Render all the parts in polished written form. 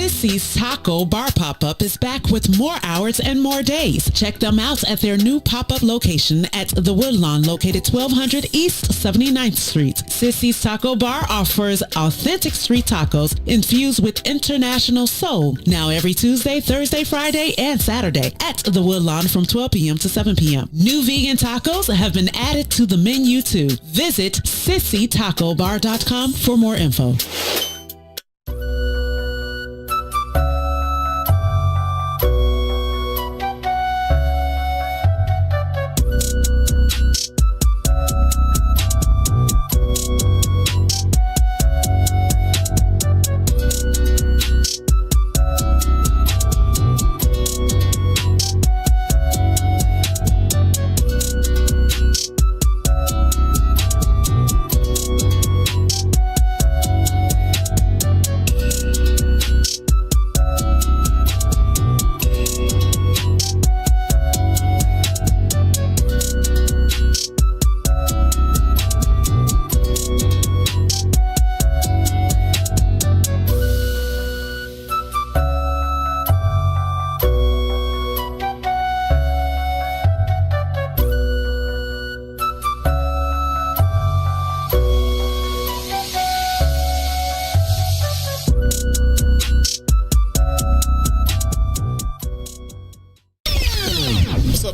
Sissy's Taco Bar Pop-Up is back with more hours and more days. Check them out at their new pop-up location at the Woodlawn, located 1200 East 79th Street. Sissy's Taco Bar offers authentic street tacos infused with international soul. Now every Tuesday, Thursday, Friday, and Saturday at the Woodlawn from 12 p.m. to 7 p.m. New vegan tacos have been added to the menu too. Visit sissytacobar.com for more info.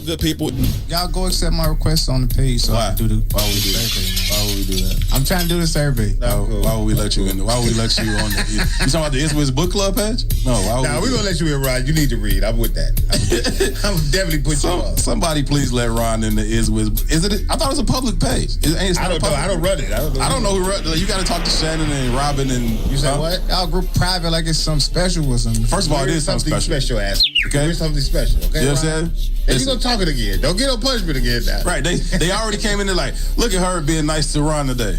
Good people, y'all go accept my request on the page. So why? I do the Why would we do survey, that? Why would we do that? I'm trying to do the survey. Why would we let you in? Why would we let you on the? You talking about the Iswiz Book Club page? No, why would we're gonna let you in, Ron. You need to read. I'm with that. I'm definitely put you on. Somebody please let Ron in the Iswiz. Is it? I thought it was a public page. I don't know. I don't run it. I don't know who run it. You got to talk to Shannon and Robin and you say what? Y'all group private like it's something special or something. First of all, it is something special. Ass. Okay, it's something special. Okay, you know what I'm saying? Then you gonna talk it again. Don't get no punishment again now. Right? They already came in there like, look at her being nice to Ron today.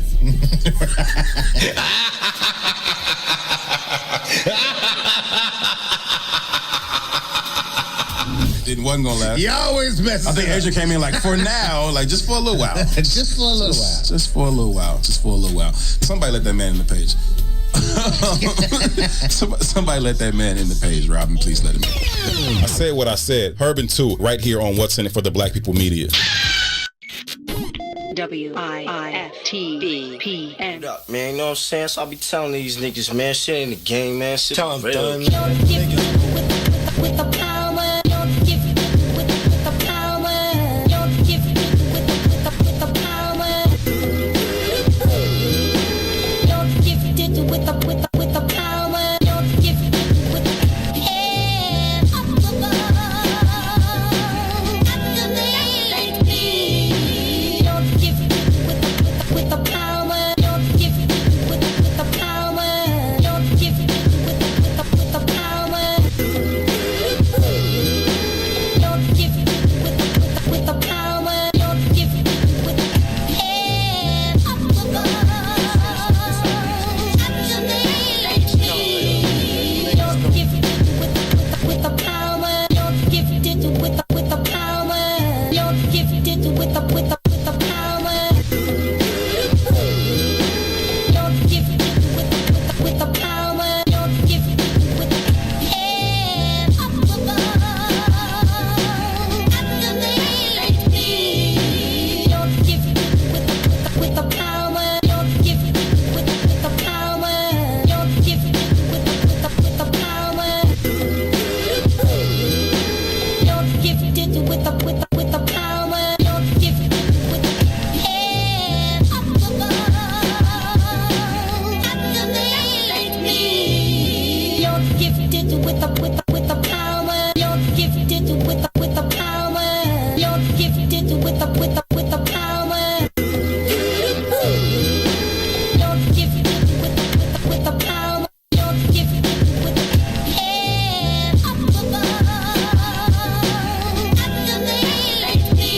It wasn't gonna last. You always mess. I think Adrian came in like, for now, like just for a little while. Just for a little while. Just for a little while. Just for a little while. Somebody let that man in the page. Somebody let that man in the page, Robin. Please let him in. I said what I said. Herb 2, right here on What's in It for the Black People Media. WIFTBPN. Man, you know what I'm saying? So I be telling these niggas, man, shit ain't the game, man. Shit Tell them, real. With the power, don't give it with the power, don't give it with the power, don't give it with the power, don't give it with the head up above. Activate me, don't give it with the power, don't give it with the power, don't give it with the power. Don't give it with the power. Don't give it with the head up above. Activate me. Don't give it with the power. Don't give it with the power. Don't give it with the power. Don't give it with the power. Don't give it with the head up above. Activate me. Don't give it with the power. Don't give it with the power. Don't give it with the power. Don't give it with the power. Don't give it with the head up above. Activate me. Don't give it with the power. Don't give it with the power. Don't give it with the power. Don't give it with the power. Don't give it with the head up above. Activate me.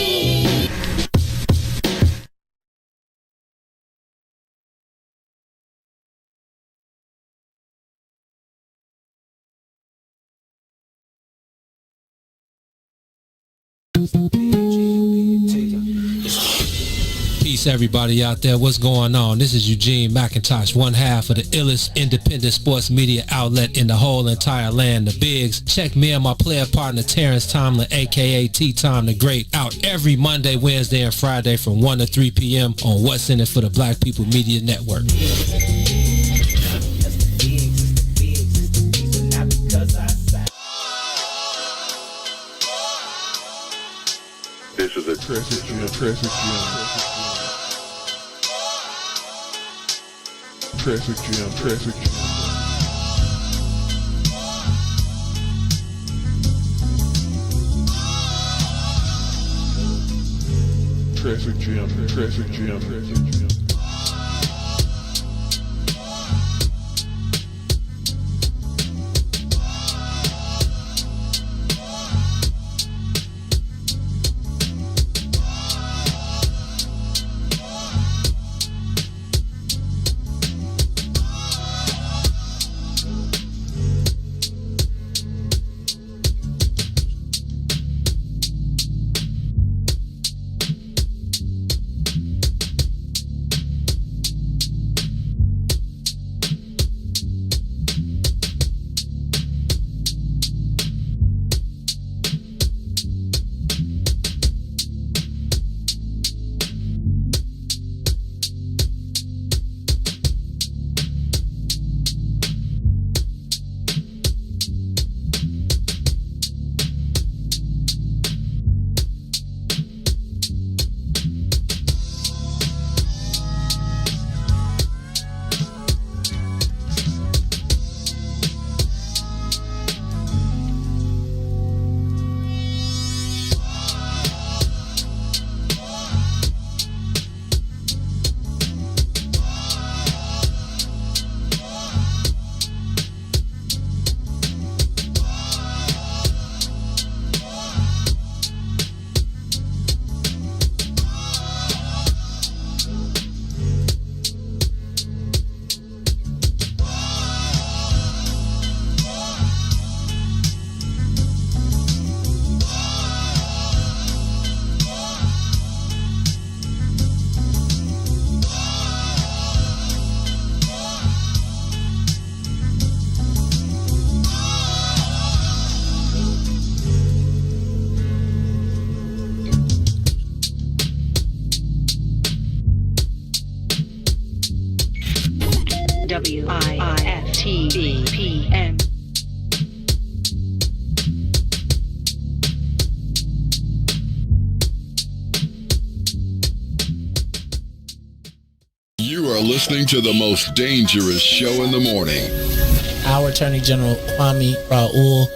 Peace, everybody out there. What's going on? This is Eugene McIntosh, one half of the illest independent sports media outlet in the whole entire land, the Bigs. Check me and my player partner, Terrence Tomlin, a.k.a. T-Tom the Great, out every Monday, Wednesday, and Friday from 1 to 3 p.m. on What's In It for the Black People Media Network. This is a Traffic Jam. Traffic Jam. WIFTDPM. You are listening to the most dangerous show in the morning. Our Attorney General Kwame Raoul.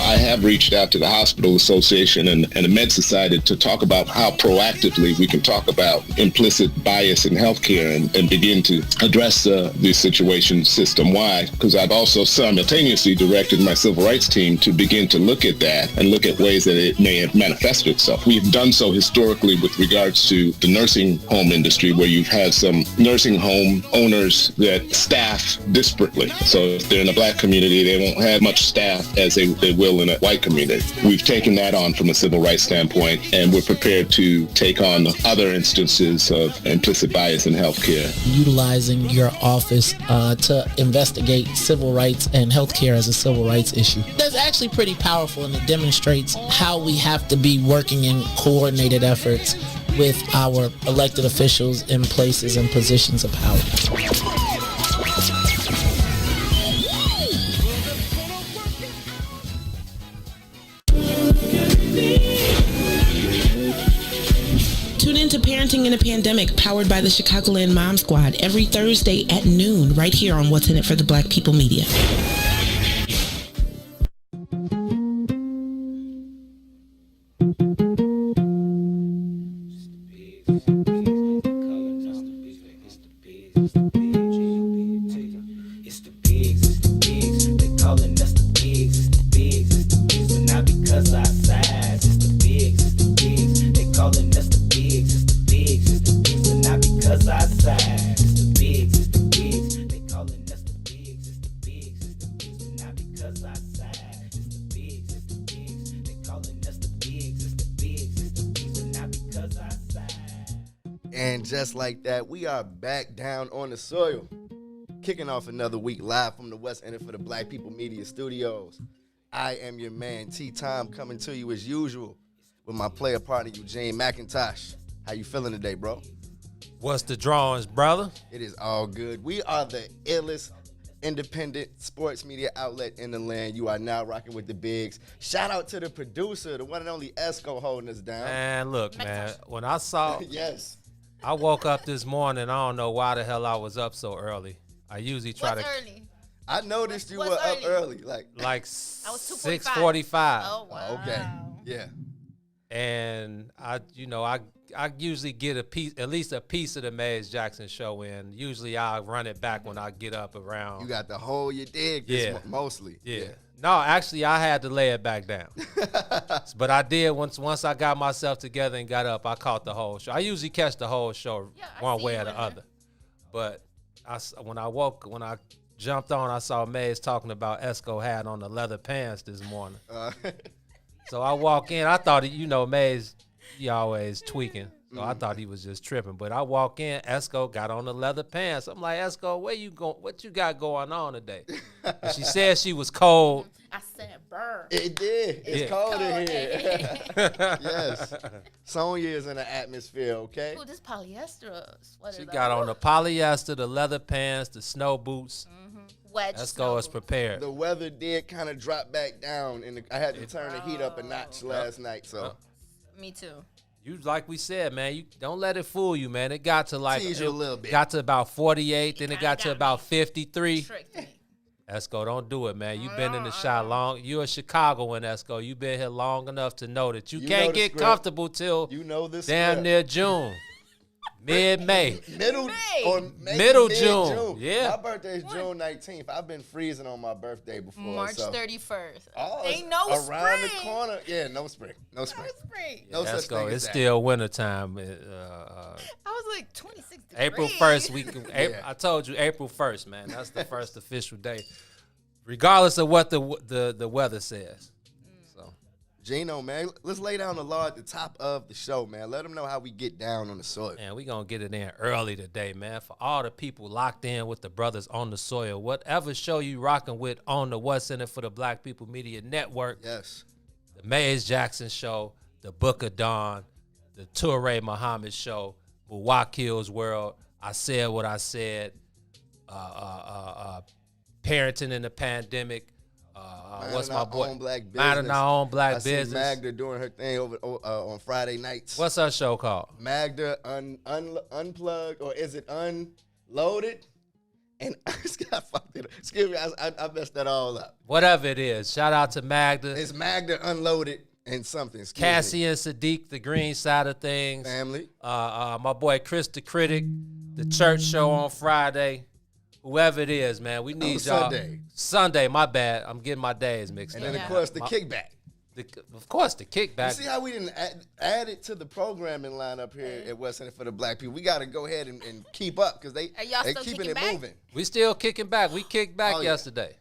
I have reached out to the Hospital Association and the Med Society to talk about how proactively we can talk about implicit bias in healthcare and begin to address the situation system-wide, because I've also simultaneously directed my civil rights team to begin to look at that and look at ways that it may have manifested itself. We've done so historically with regards to the nursing home industry, where you've had some nursing home owners that staff disparately. So if they're in a black community, they won't have much staff as they will in a white community. We've taken that on from a civil rights standpoint, and we're prepared to take on other instances of implicit bias in healthcare. Utilizing your office to investigate civil rights and healthcare as a civil rights issue. That's actually pretty powerful, and it demonstrates how we have to be working in coordinated efforts with our elected officials in places and positions of power. Tune in to Parenting in a Pandemic, powered by the Chicagoland Mom Squad, every Thursday at noon, right here on What's In It for the Black People Media. And just like that, we are back down on the soil. Kicking off another week live from the West End for the Black People Media Studios. I am your man, T-Time, coming to you as usual with my player partner, Eugene McIntosh. How you feeling today, bro? What's the drawings, brother? It is all good. We are the illest independent sports media outlet in the land. You are now rocking with the bigs. Shout out to the producer, the one and only Esco, holding us down. Man, look, man, when I saw, yes, I woke up this morning. I don't know why the hell I was up so early. I usually try What's to. early? I noticed you were What's up early? like I was 6:45. Oh wow. Okay, yeah. And I usually get at least a piece of the Mays Jackson show in. Usually I run it back when I get up around. You got the whole you dig, mostly. Yeah. No, actually I had to lay it back down. But I did once I got myself together and got up, I caught the whole show. I usually catch the whole show one way or the other. But when I jumped on, I saw Mays talking about Esco had on the leather pants this morning. So I walk in. I thought, Mays, he always tweaking. So I thought he was just tripping. But I walk in. Esco got on the leather pants. I'm like, Esco, where you going? What you got going on today? And she said she was cold. I said, burn. It did. It's cold in here. Yes. Sonya is in the atmosphere, okay? Ooh, this polyester sweater. She got on the polyester, the leather pants, the snow boots. Wedge. Esco is prepared. The weather did kind of drop back down, and I had to turn the heat up a notch last night. So, me too. You like we said, man. You don't let it fool you, man. It got to tease you a little bit. Got to about 48, then it got to about 53. Tricked me. Esco, don't do it, man. You've been in the shot long. You're a Chicagoan, Esco. You've been here long enough to know that you can't get comfortable till damn near June. Mid-May. Middle June. Yeah. My birthday is June 19th. I've been freezing on my birthday before. March 31st. Oh, ain't no around spring. the corner. Yeah, no spring. No spring. No such Esco, thing it's as still wintertime. I was like 26 degrees. April 1st, I told you April 1st, man. That's the first official day, regardless of what the weather says. So, Gino, man, let's lay down the law at the top of the show, man. Let them know how we get down on the soil. Man, we going to get it in early today, man. For all the people locked in with the brothers on the soil, whatever show you rocking with on the What's in It for the Black People Media Network. Yes. The Mays Jackson Show, the Book of Dawn, the Toure Muhammad Show, Wakil's World, I Said What I Said, Parenting in the Pandemic, what's my boy? Minding Our Own Black Business. See Magda doing her thing over on Friday nights. What's her show called? Magda Unplugged, or is it Unloaded? And excuse me, I messed that all up. Whatever it is, shout out to Magda. It's Magda Unloaded and something. Cassie and Sadiq, the green side of things. Family. My boy Chris the Critic, the church show on Friday. Whoever it is, man, we need y'all. Sunday, my bad. I'm getting my days mixed up. And then, of course, the kickback. Of course, the kickback. You see how we didn't add it to the programming lineup here at West End for the Black People? We got to go ahead and keep up because they keeping it moving. We still kicking back. We kicked back yesterday.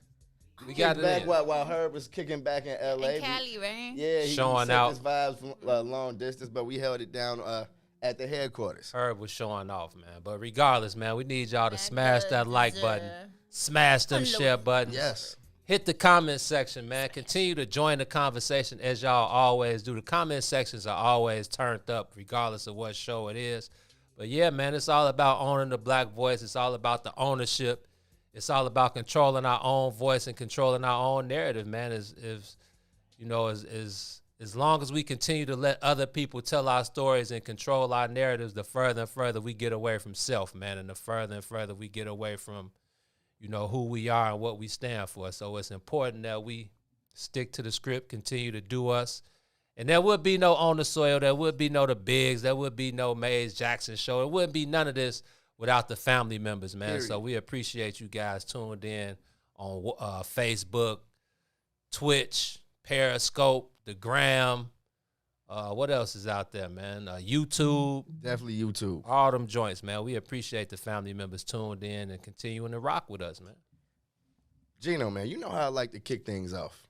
We got it back in. while Herb was kicking back in L.A. In Cali, right? Yeah, he showing sent out his vibes from long distance, but we held it down at the headquarters. Herb was showing off, man. But regardless, man, we need y'all to smash that like button. Smash them share buttons. Yes. Hit the comment section, man. Continue to join the conversation as y'all always do. The comment sections are always turned up regardless of what show it is. But yeah, man, it's all about owning the black voice. It's all about the ownership. It's all about controlling our own voice and controlling our own narrative, man. As long as we continue to let other people tell our stories and control our narratives, the further and further we get away from self, man, and the further and further we get away from who we are and what we stand for. So it's important that we stick to the script, continue to do us. And there would be no On the Soil. There would be no The Bigs. There would be no Mays Jackson Show. It wouldn't be none of this without the family members, man. Period. So we appreciate you guys tuned in on Facebook, Twitch, Periscope, the Gram. What else is out there, man? YouTube. Definitely YouTube. All them joints, man. We appreciate the family members tuned in and continuing to rock with us, man. Gino, man, you know how I like to kick things off.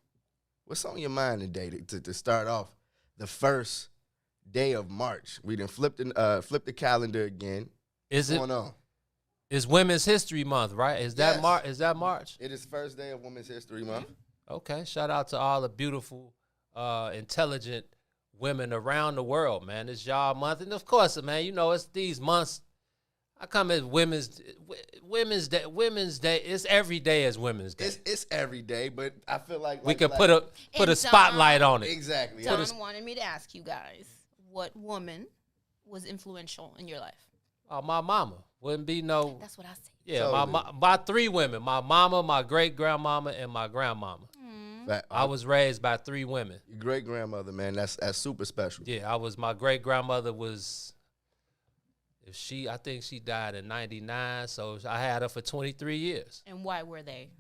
What's on your mind today to start off the first day of March. We done flipped the calendar again. Is What's going on? It's Women's History Month, right? Is that Yes. Is that March? It is first day of Women's History Month. Okay. Shout out to all the beautiful, intelligent women around the world, man. It's y'all month, and of course, man, you know it's these months. I come as Women's Day. It's every day as Women's Day. It's every day, but I feel like we could like, put a And spotlight on it. Exactly. Don wanted me to ask you guys, what woman was influential in your life? Oh, my mama. Wouldn't be no. That's what I said. Yeah, Totally. my three women. My mama, my great grandmama, and my grandmama. I was raised by three women. Your great grandmother, man, that's super special. Yeah, my great grandmother was. I think she died in '99, so I had her for 23 years. And why were they?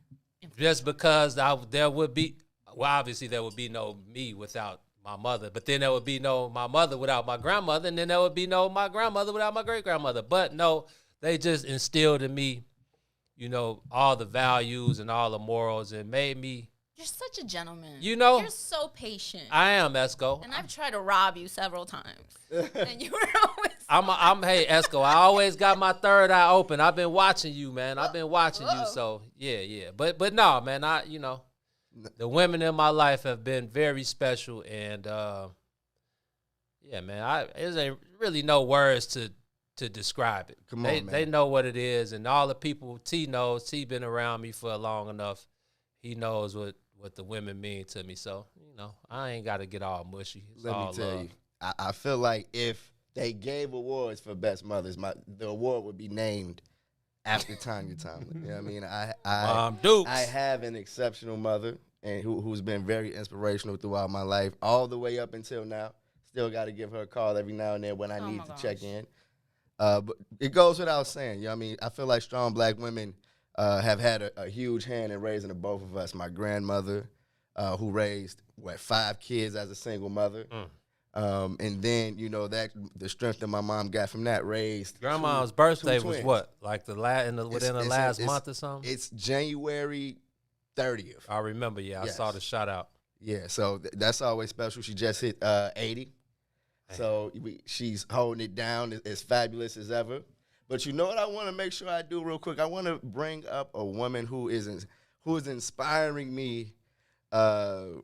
Just because there would be, well, obviously there would be no me without my mother, but then there would be no my mother without my grandmother, and then there would be no my grandmother without my great grandmother. But no, they just instilled in me, you know, all the values and all the morals, and made me. You're such a gentleman. You know, you're so patient. I am, Esco. And I've tried to rob you several times, and you were always. Hey Esco. I always got my third eye open. I've been watching you, man. I've been watching you. So yeah. But no, man. The women in my life have been very special, and yeah, man. There's ain't really no words to describe it. Come on, man. They know what it is, and all the people T knows. T been around me for long enough. He knows what the women mean to me. So you know, I ain't got to get all mushy. It's Let all me tell love. you, I feel like if they gave awards for best mothers, the award would be named after Tanya Tomlin. You know what I mean? Mom Dukes. I have an exceptional mother and who's been very inspirational throughout my life, all the way up until now. Still got to give her a call every now and then when I need to check in. But it goes without saying. You know what I mean? I feel like strong black women have had a huge hand in raising the both of us. My grandmother, who raised 5 kids as a single mother. And then, you know, that the strength that my mom got from that raised. Grandma's two birthday was twins. what? Like within the last month or something? It's January 30th. I remember, yeah. Yes. I saw the shout out. Yeah, so that's always special. She just hit 80. So she's holding it down as fabulous as ever. But you know what I want to make sure I do real quick? I want to bring up a woman who is inspiring me a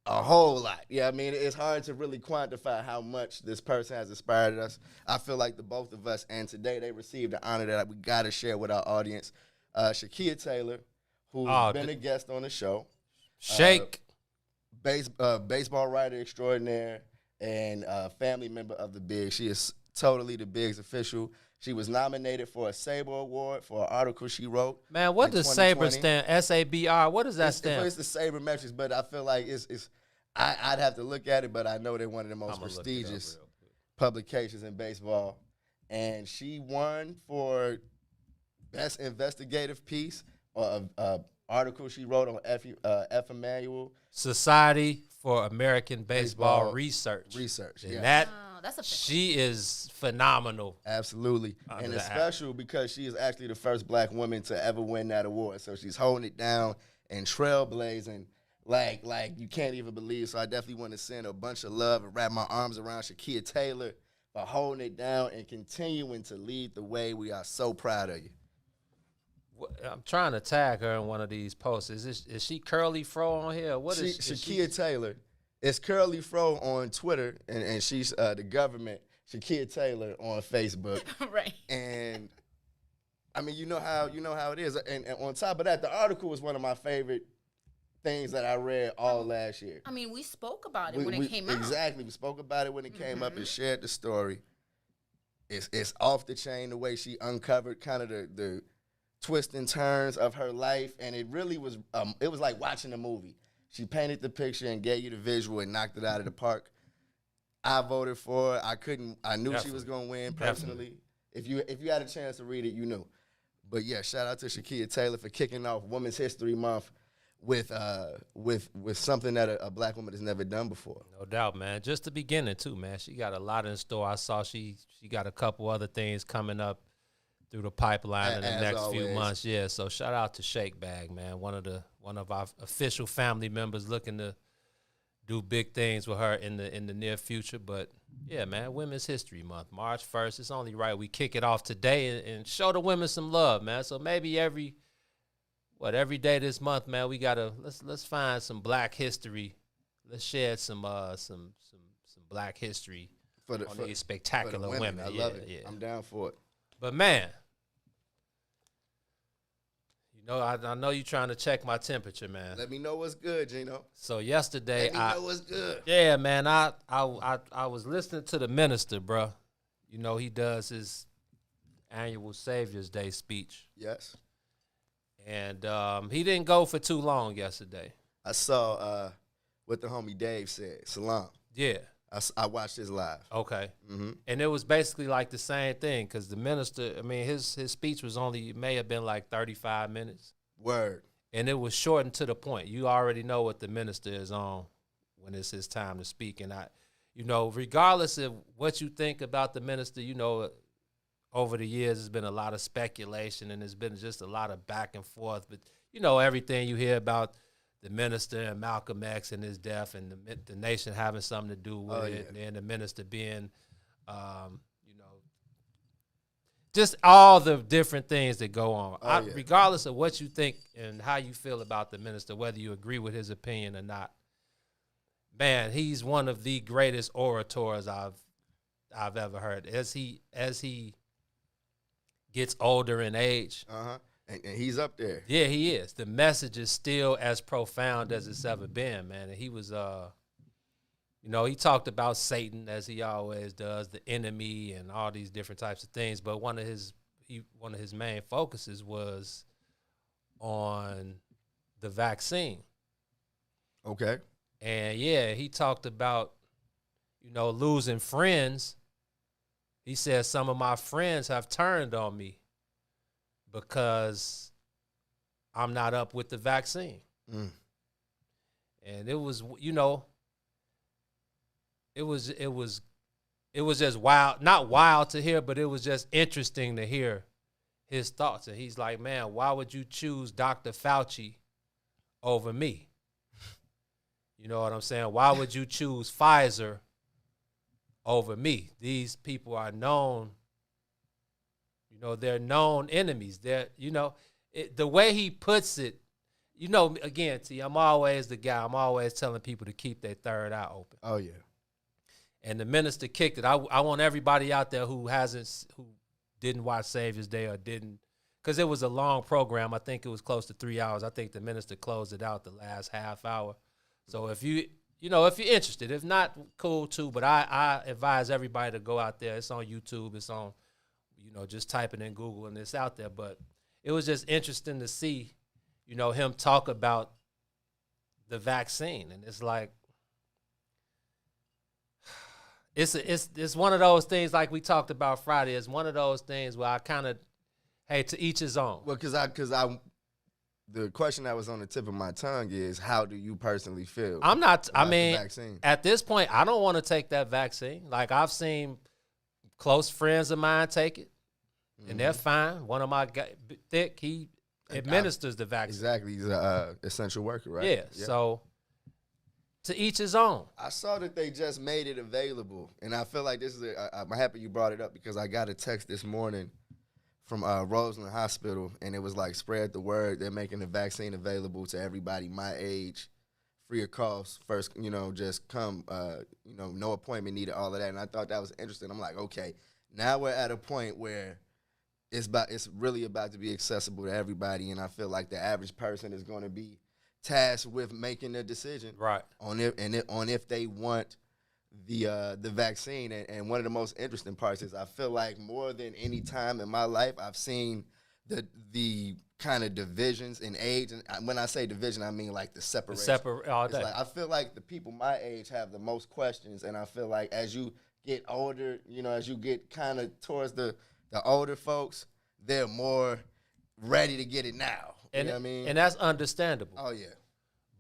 whole lot. Yeah, I mean, it's hard to really quantify how much this person has inspired us. I feel like the both of us, and today they received an honor that we got to share with our audience. Shakia Taylor, who's been a guest on the show. Shake. Baseball writer extraordinaire and family member of the Bigs. She is totally the Bigs official. She was nominated for a Sabre Award for an article she wrote. Man, what does Sabre stand? SABR. What does that stand? It's the Sabre metrics, but I feel like I'd have to look at it, but I know they're one of the most prestigious publications in baseball. And she won for best investigative piece or article she wrote on F. Emanuel. Society for American Baseball Research. And yeah. She is phenomenal. Absolutely. And it's special because she is actually the first black woman to ever win that award. So she's holding it down and trailblazing like you can't even believe. So I definitely want to send a bunch of love and wrap my arms around Shakia Taylor for holding it down and continuing to lead the way. We are so proud of you. I'm trying to tag her in one of these posts. Is she Curly Fro on here? What is Shakia Taylor? It's Curly Fro on Twitter, and she's the government. Shakia Taylor on Facebook. Right. And I mean, you know how it is. And on top of that, the article was one of my favorite things that I read all last year. I mean, we spoke about it when it came out. Exactly. We spoke about it when it came up and shared the story. It's off the chain the way she uncovered kind of the twists and turns of her life, and it really was it was like watching a movie. She painted the picture and gave you the visual and knocked it out of the park. I voted for her. I knew she was gonna win personally. Definitely. If you had a chance to read it, you knew. But yeah, shout out to Shakia Taylor for kicking off Women's History Month with something that a black woman has never done before. No doubt, man. Just the beginning too, man. She got a lot in store. I saw she got a couple other things coming up through the pipeline in the next few months. Yeah, so shout out to Shake Bag, man. One of our official family members looking to do big things with her in the near future. But yeah, man, Women's History Month, March 1st. It's only right we kick it off today and show the women some love, man. So maybe every day this month, man, we gotta let's find some Black history. Let's shed some Black history on these spectacular for the women. I love it. I'm down for it. But man, I know you're trying to check my temperature, man. Let me know what's good, Gino. So yesterday, Let me know what's good. Yeah, man. I was listening to the minister, bro. He does his annual Savior's Day speech. Yes. And he didn't go for too long yesterday. I saw what the homie Dave said. Salam. Yeah. I watched his live. Okay. Mm-hmm. And it was basically like the same thing because the minister, his speech may have been like 35 minutes. Word. And it was shortened to the point. You already know what the minister is on when it's his time to speak. And regardless of what you think about the minister, over the years there's been a lot of speculation and there's been just a lot of back and forth. But everything you hear about the minister and Malcolm X and his death and the nation having something to do with it, and then the minister being, just all the different things that go on. Regardless of what you think and how you feel about the minister, whether you agree with his opinion or not, man, he's one of the greatest orators I've ever heard. As he gets older in age. And he's up there. Yeah, he is. The message is still as profound as it's ever been, man. And he was, he talked about Satan as he always does, the enemy, and all these different types of things. But one of his main focuses was on the vaccine. Okay. And yeah, he talked about, losing friends. He said some of my friends have turned on me because I'm not up with the vaccine. And it was, it was just wild, not wild to hear, but it was just interesting to hear his thoughts. And he's like, man, why would you choose Dr. Fauci over me? You know what I'm saying? Why would you choose Pfizer over me? These people are known. They're known enemies. They're, the way he puts it, again, T, I'm always the guy. I'm always telling people to keep their third eye open. Oh, yeah. And the minister kicked it. I want everybody out there who didn't watch Savior's Day or didn't, because it was a long program. I think it was close to 3 hours. I think the minister closed it out the last half hour. So if if you're interested, if not, cool too. But I advise everybody to go out there. It's on YouTube. It's on, just typing in Google and it's out there. But it was just interesting to see, him talk about the vaccine. And it's like, it's one of those things like we talked about Friday. It's one of those things where I kind of, hey, to each his own. Well, the question that was on the tip of my tongue is, how do you personally feel? Vaccine? At this point, I don't want to take that vaccine. Like, I've seen close friends of mine take it, and they're fine. One of my guys, Thick, he administers the vaccine. Exactly. He's an essential worker, right? Yeah, so to each his own. I saw that they just made it available, and I feel like I'm happy you brought it up because I got a text this morning from Roseland Hospital, and it was like, spread the word. They're making the vaccine available to everybody my age, free of cost. First, just come, no appointment needed, all of that. And I thought that was interesting. I'm like, okay, now we're at a point where it's really about to be accessible to everybody, and I feel like the average person is going to be tasked with making a decision on if they want the vaccine. And one of the most interesting parts is I feel like more than any time in my life I've seen the kind of divisions in age, and when I say division I mean like the separation. All day. Like, I feel like the people my age have the most questions, and I feel like as you get older, as you get kind of towards the older folks, they're more ready to get it now. You know what I mean? And that's understandable. Oh yeah.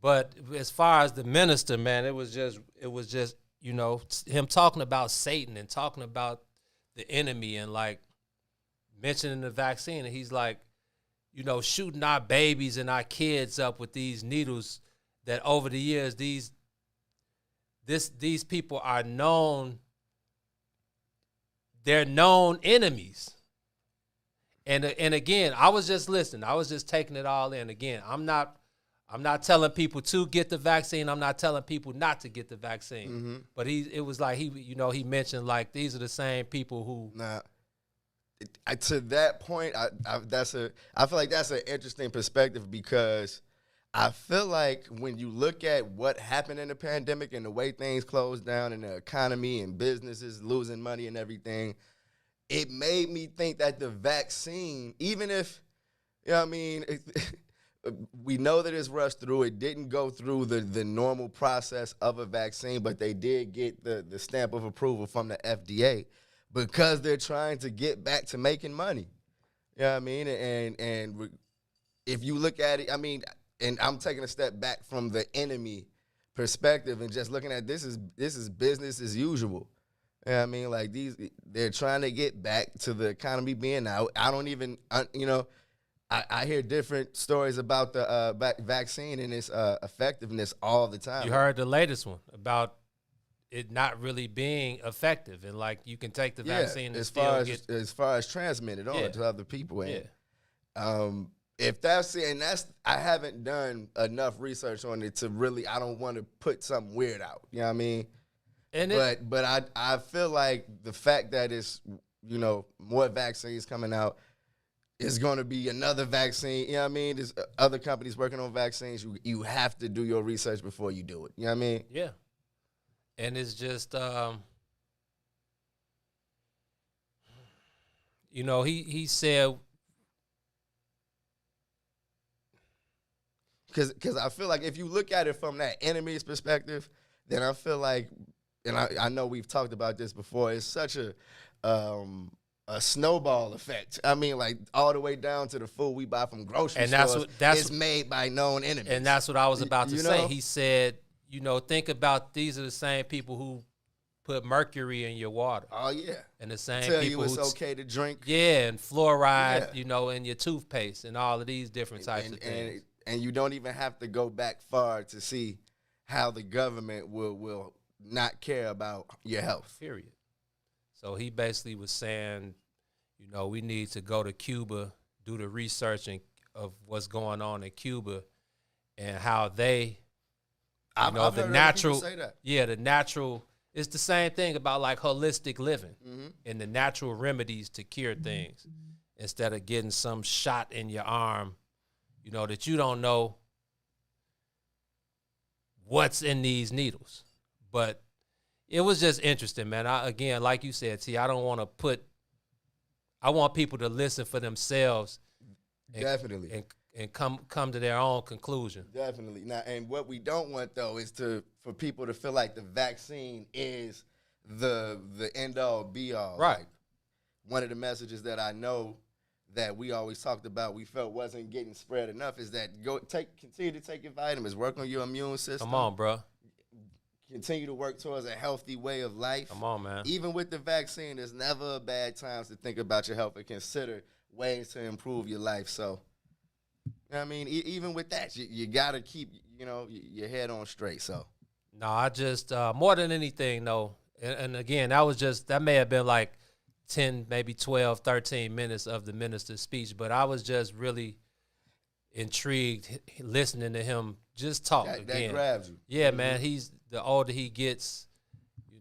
But as far as the minister, man, it was just him talking about Satan and talking about the enemy and like mentioning the vaccine, and he's like, shooting our babies and our kids up with these needles that over the years these these people are known. They're known enemies. And again, I was just listening. I was just taking it all in. Again, I'm not telling people to get the vaccine. I'm not telling people not to get the vaccine. Mm-hmm. But it was like he mentioned like these are the same people who. Nah. To that point, I feel like that's an interesting perspective because I feel like when you look at what happened in the pandemic and the way things closed down and the economy and businesses losing money and everything, it made me think that the vaccine, even if, you know what I mean, we know that it's rushed through. It didn't go through the normal process of a vaccine, but they did get the stamp of approval from the FDA because they're trying to get back to making money. You know what I mean? And if you look at it, I mean, and I'm taking a step back from the enemy perspective and just looking at this is business as usual. You know what I mean? Like they're trying to get back to the economy being out. I don't even, I hear different stories about the vaccine and its effectiveness all the time. You heard the latest one about it not really being effective, and like you can take the vaccine and as far as transmitted on to other people. And if that's it, and I haven't done enough research on it to really. I don't want to put something weird out. You know what I mean? But I feel like the fact that it's more vaccines coming out. It's going to be another vaccine. You know what I mean? There's other companies working on vaccines. You have to do your research before you do it. You know what I mean? Yeah. And it's just, he said. Because I feel like if you look at it from that enemy's perspective, then I feel like, and I know we've talked about this before, it's such a snowball effect. I mean, like all the way down to the food we buy from grocery stores. It's made by known enemies. And that's what I was about to say. He said, think about these are the same people who put mercury in your water. Oh yeah. And the same tell people you it's okay to drink. Yeah, and fluoride, in your toothpaste and all of these different types of things. And you don't even have to go back far to see how the government will not care about your health. Period. So he basically was saying, we need to go to Cuba, do the research of what's going on in Cuba and how they, I've the heard natural, other people say that. Yeah, the natural, it's the same thing about like holistic living and the natural remedies to cure things instead of getting some shot in your arm, that you don't know what's in these needles. But it was just interesting, man. Again, like you said, T, I want people to listen for themselves. Definitely. And come to their own conclusion. Definitely. Now, and what we don't want, though, is for people to feel like the vaccine is the end-all, be-all. Right. Like, one of the messages that I know that we always talked about, we felt wasn't getting spread enough, is that continue to take your vitamins, work on your immune system. Come on, bro. Continue to work towards a healthy way of life. Come on, man. Even with the vaccine, there's never a bad time to think about your health and consider ways to improve your life. So, I mean, even with that, you got to keep, your head on straight. So, no, I just, more than anything, though, and again, that may have been like 10, maybe 12, 13 minutes of the minister's speech, but I was just really intrigued listening to him just talk again. That grabs you. Yeah, man, the older he gets,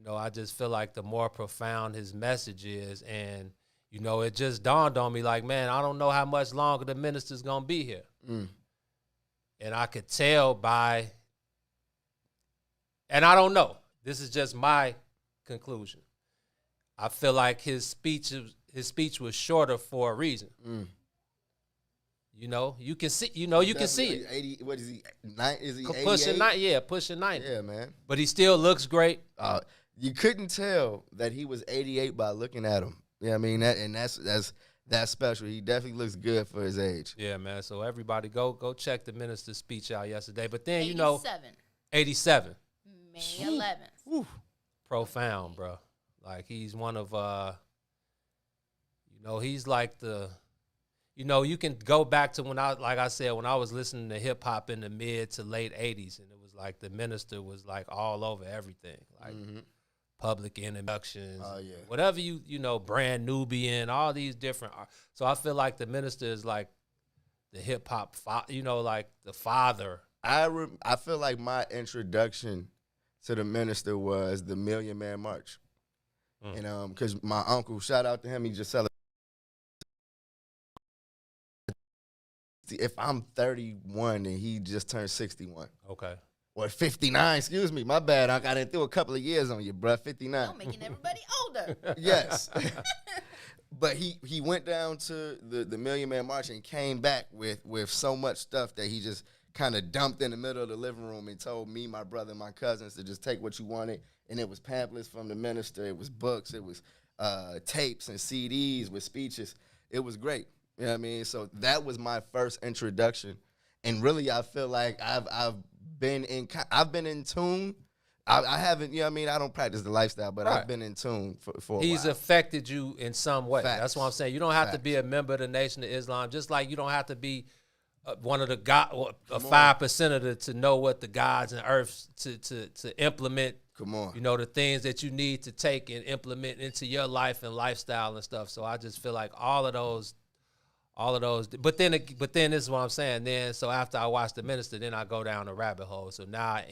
I just feel like the more profound his message is, and it just dawned on me like, man, I don't know how much longer the minister's gonna be here. And I could tell and I don't know, this is just my conclusion, I feel like his speech was shorter for a reason. You can see, you can see it. 80, what is he? Is he 88? Pushing 90. Yeah, man. But he still looks great. You couldn't tell that he was 88 by looking at him. Yeah, I mean that's special. He definitely looks good for his age. Yeah, man. So everybody go check the minister's speech out yesterday. But then 87. May 11th. Profound, bro. Like he's one of he's like the you can go back to when I was listening to hip hop in the mid to late 80s, and it was was like the minister was like all over everything, like public introductions, whatever you know, brand Nubian, all these different. So I feel like the minister is like the hip hop, like the father. I feel like my introduction to the minister was the Million Man March, and because my uncle, shout out to him, he just celebrated. If I'm 31 and he just turned 61. Okay. Or 59, excuse me. My bad. I got through a couple of years on you, bruh. 59. I'm making everybody older. Yes. But he went down to the Million Man March and came back with so much stuff that he just kind of dumped in the middle of the living room and told me, my brother, and my cousins to just take what you wanted. And it was pamphlets from the minister. It was books. It was tapes and CDs with speeches. It was great. You know what I mean? So that was my first introduction. And really, I feel like I've been in tune. I haven't, you know what I mean? I don't practice the lifestyle, but I've been in tune for a He's while. affected you in some way. Facts. That's what I'm saying. You don't have to be a member of the Nation of Islam, just like you don't have to be one of the 5% to know what the gods and earths to implement. Come on. You know, the things that you need to take and implement into your life and lifestyle and stuff. So I just feel like all of those, but then this is what I'm saying. Then, so after I watch the minister, then I go down the rabbit hole. So now I